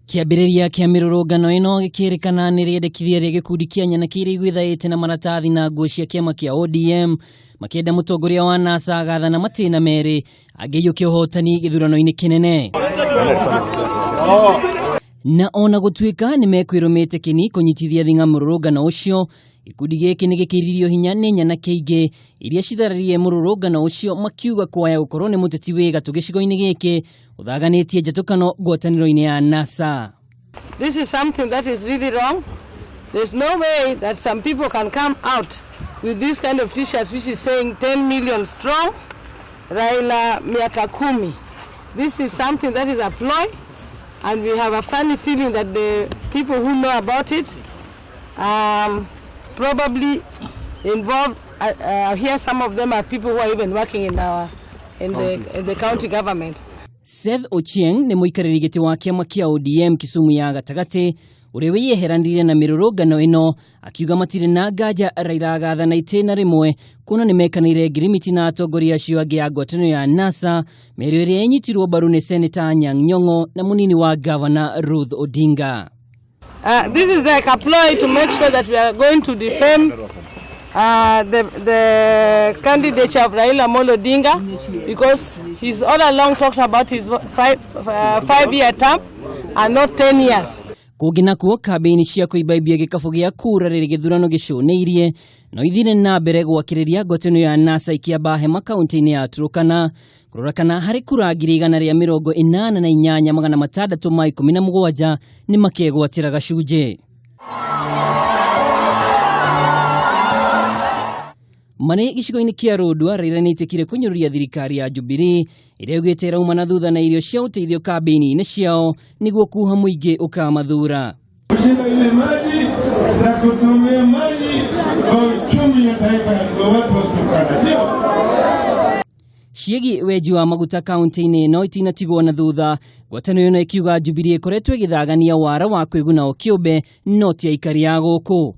Kiambiriria kia mirurungano ino gikirikana ni riendekithia ria gikundi kia Nyanake igwithaite na maratathi na nguo cia kiama kia ODM makienda mutongoria wa NASA agathana matina meri angiyukia uhotani githurano-ini kinene. Na ona gutuika ni mekwirumite kini kunyitithia thinga mururungano ucio, ikundi giki ni gikiririo hinya ni Nyanake ingi iria cithararie mururungano ucio makiuga kwaya gukorwo ni muteti wega tugicigo-ini giki uthaganitie njatukano ngwataniro-ini ya NASA. This is something that is really wrong. There's no way that some people can come out with this kind of t-shirts which is saying 10 million strong, Raila miaka 10. This is something that is a ploy, and we have a funny feeling that the people who know about it probably involved. Here some of them are people who are even working in the county government. Seth Ochieng ni muikariri giti wa kiama kia ODM Kisumu ya gatagati uria wiyeheranire na mirurungano ino akiuga matire na ngaja Raila agathana itena rimwe kuna ni mekanire ngirimiti na atongoria acio angi a ngwataniro ya NASA meri iria inyitirwo mbaru ni Senator Nyong'o na munini wa Governor Ruth Odinga. This is like a ploy to make sure that we are going to defend the candidature of Raila Odinga, because he's all along talked about his five-year term and not 10 years. Kugina kuo kambi-ini cia kuibaibia gikabu gia kura riri githurano gicuneirie no ithire na mbere gwakiriria ngwataniro ya NASA ikiamba hema kaunti-ini ya Tullow kurora kana hari kura 188,617 ni makegwatira gacunje. Mane gicigo-ini kia Rodwa Raila ni itikire kunyururia thirikari ya Jubilee iria ugitera umana thutha na irio cia uteithio kambi-ini ciao niguo kuha muingi ukamathura. Kuchimba ile maji na kutumia maji kwa uchumi ya taifa ya watu wa Turkana, sio? Ciegi weji wa maguta kaunti-ini no itinatigwo na thutha, ngwataniro ino ikiuga Jubilee ikoretwo igithagania wara wa kwiguna o kiumbe no ti aikari ya guku.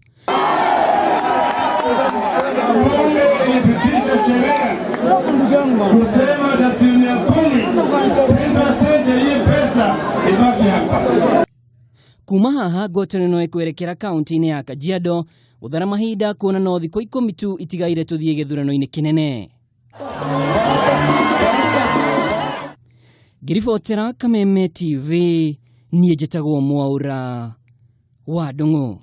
Kusema asilimia 10% hii pesa ibaki hapa. Kuma haha ngwataniro ikwerekera kaunti-ini ya Kajiado uthara mahinda kuona no thiko 10 tu itigaire tuthie githurano-ini kinene. Giribotera Kameme TV, niye njĩtagwo Mwaura wa Ndung'u.